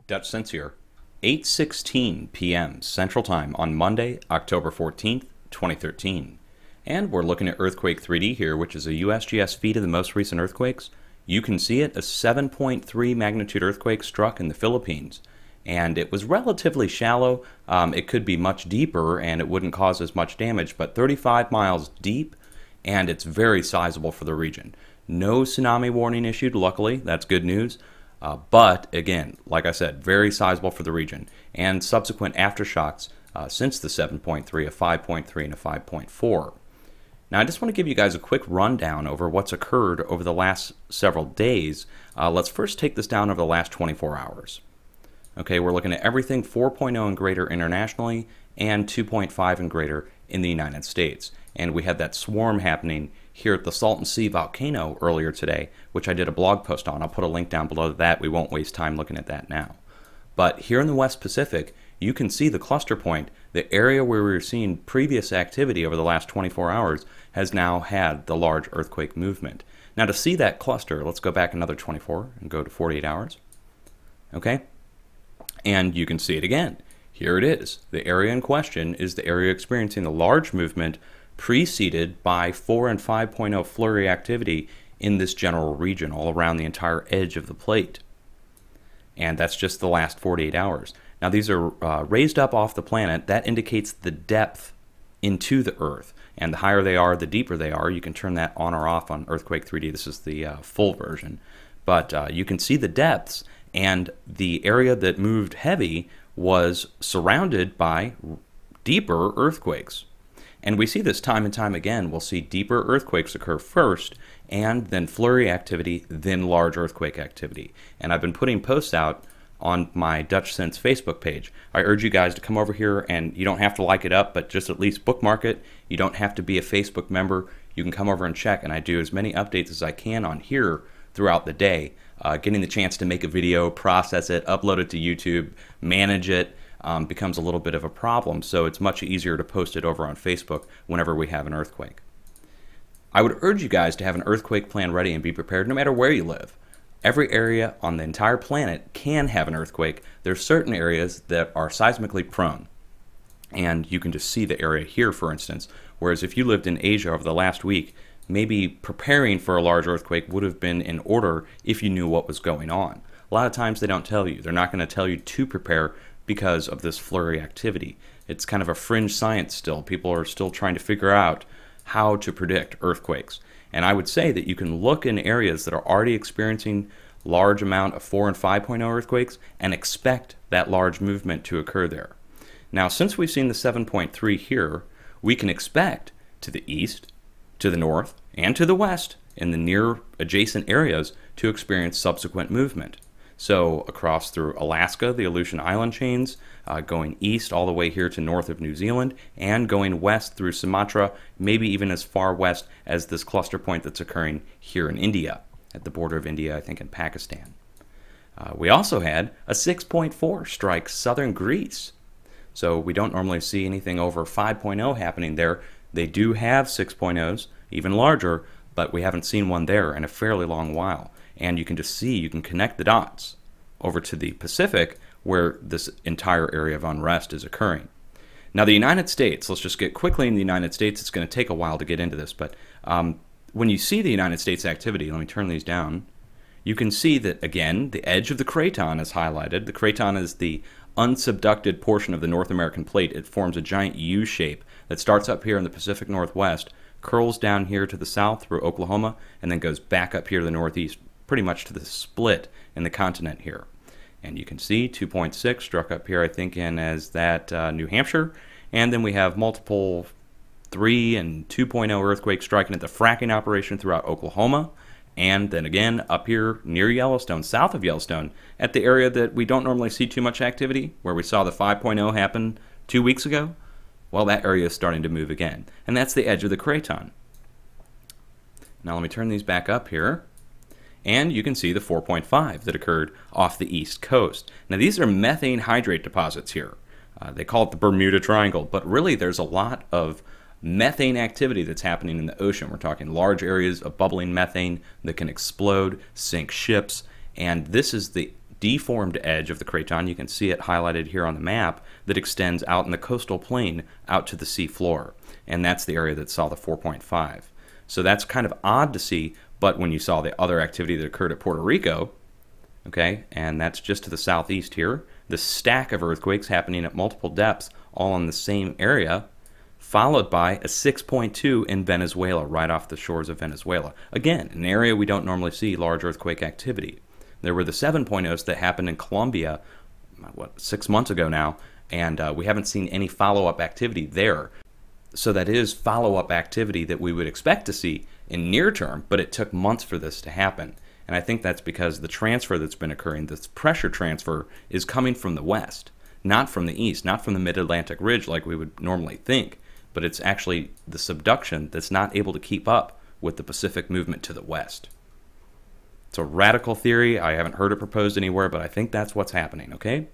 Dutch Sense here. 8:16 p.m. Central Time on Monday, October 14th, 2013. And we're looking at Earthquake 3D here, which is a USGS feed of the most recent earthquakes. You can see it, a 7.3 magnitude earthquake struck in the Philippines. And it was relatively shallow. It could be much deeper and it wouldn't cause as much damage, but 35 miles deep, and it's very sizable for the region. No tsunami warning issued, luckily. That's good news. But again, like I said, very sizable for the region. And subsequent aftershocks since the 7.3, a 5.3, and a 5.4. Now, I just want to give you guys a quick rundown over what's occurred over the last several days. Let's first take this down over the last 24 hours. Okay, we're looking at everything 4.0 and greater internationally and 2.5 and greater in the United States. And we had that swarm happening here at the Salton Sea volcano earlier today, which I did a blog post on. I'll put a link down below to that. We won't waste time looking at that now. But here in the West Pacific, you can see the cluster point. The area where we were seeing previous activity over the last 24 hours has now had the large earthquake movement. Now to see that cluster, let's go back another 24 and go to 48 hours. Okay? And you can see it again. Here it is. The area in question is the area experiencing the large movement preceded by 4 and 5.0 flurry activity in this general region all around the entire edge of the plate. And that's just the last 48 hours. Now these are raised up off the planet. That indicates the depth into the Earth. And the higher they are, the deeper they are. You can turn that on or off on Earthquake 3D. This is the full version. But you can see the depths, and the area that moved heavy was surrounded by deeper earthquakes. And we see this time and time again. We'll see deeper earthquakes occur first, and then flurry activity, then large earthquake activity. And I've been putting posts out on my Dutch Sense Facebook page. I urge you guys to come over here, and you don't have to like it up, but just at least bookmark it. You don't have to be a Facebook member. You can come over and check, and I do as many updates as I can on here throughout the day. Getting the chance to make a video, process it, upload it to YouTube, manage it, becomes a little bit of a problem, so it's much easier to post it over on Facebook whenever we have an earthquake. I would urge you guys to have an earthquake plan ready and be prepared no matter where you live. Every area on the entire planet can have an earthquake. There are certain areas that are seismically prone, and you can just see the area here, for instance, whereas if you lived in Asia over the last week, maybe preparing for a large earthquake would have been in order if you knew what was going on. A lot of times they don't tell you. They're not going to tell you to prepare because of this flurry activity. It's kind of a fringe science still. People are still trying to figure out how to predict earthquakes. And I would say that you can look in areas that are already experiencing large amount of 4 and 5.0 earthquakes and expect that large movement to occur there. Now, since we've seen the 7.3 here, we can expect to the east, to the north, and to the west in the near adjacent areas to experience subsequent movement. So across through Alaska, the Aleutian Island chains, going east all the way here to north of New Zealand, and going west through Sumatra, maybe even as far west as this cluster point that's occurring here in India, at the border of India, I think, and Pakistan. We also had a 6.4 strike southern Greece. So we don't normally see anything over 5.0 happening there. They do have 6.0s, even larger, but we haven't seen one there in a fairly long while. And you can just see, you can connect the dots over to the Pacific where this entire area of unrest is occurring. Now the United States, let's just get quickly in the United States. It's going to take a while to get into this, but when you see the United States activity, let me turn these down, you can see that, again, the edge of the craton is highlighted. The craton is the unsubducted portion of the North American plate. It forms a giant U shape that starts up here in the Pacific Northwest, curls down here to the south through Oklahoma, and then goes back up here to the northeast, pretty much to the split in the continent here. And you can see 2.6 struck up here, I think, in as that New Hampshire. And then we have multiple 3 and 2.0 earthquakes striking at the fracking operation throughout Oklahoma. And then again up here near Yellowstone, south of Yellowstone, at the area that we don't normally see too much activity, where we saw the 5.0 happen 2 weeks ago. Well, that area is starting to move again. And that's the edge of the craton. Now let me turn these back up here. And you can see the 4.5 that occurred off the east coast. Now these are methane hydrate deposits here. They call it the Bermuda Triangle, but really there's a lot of methane activity that's happening in the ocean. We're talking large areas of bubbling methane that can explode, sink ships, and this is the deformed edge of the craton. You can see it highlighted here on the map that extends out in the coastal plain out to the sea floor. And that's the area that saw the 4.5. So that's kind of odd to see, but when you saw the other activity that occurred at Puerto Rico, okay, and that's just to the southeast here, the stack of earthquakes happening at multiple depths, all in the same area, followed by a 6.2 in Venezuela, right off the shores of Venezuela. Again, an area we don't normally see large earthquake activity. There were the 7.0s that happened in Colombia, 6 months ago now, and we haven't seen any follow-up activity there. So that is follow-up activity that we would expect to see in near term, but it took months for this to happen. And I think that's because the transfer that's been occurring, this pressure transfer, is coming from the west, not from the east, not from the mid-Atlantic ridge like we would normally think, but it's actually the subduction that's not able to keep up with the Pacific movement to the west. It's a radical theory. I haven't heard it proposed anywhere, but I think that's what's happening, okay?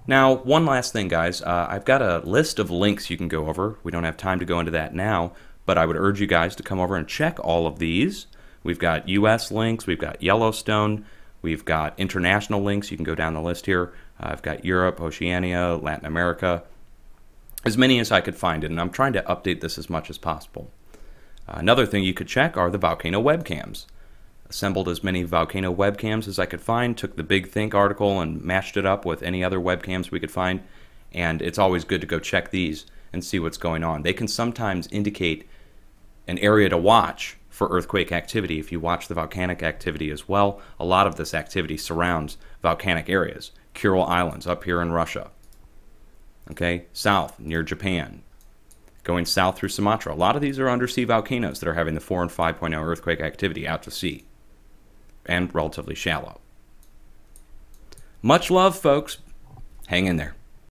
Now, one last thing, guys. I've got a list of links you can go over. We don't have time to go into that now, but I would urge you guys to come over and check all of these. We've got U.S. links, we've got Yellowstone, we've got international links. You can go down the list here. I've got Europe, Oceania, Latin America, as many as I could find it, and I'm trying to update this as much as possible. Another thing you could check are the volcano webcams. Assembled as many volcano webcams as I could find, took the Big Think article and matched it up with any other webcams we could find, and it's always good to go check these and see what's going on. They can sometimes indicate an area to watch for earthquake activity. If you watch the volcanic activity as well, a lot of this activity surrounds volcanic areas. Kuril Islands up here in Russia, okay, south near Japan, going south through Sumatra. A lot of these are undersea volcanoes that are having the 4 and 5.0 earthquake activity out to sea and relatively shallow. Much love, folks. Hang in there.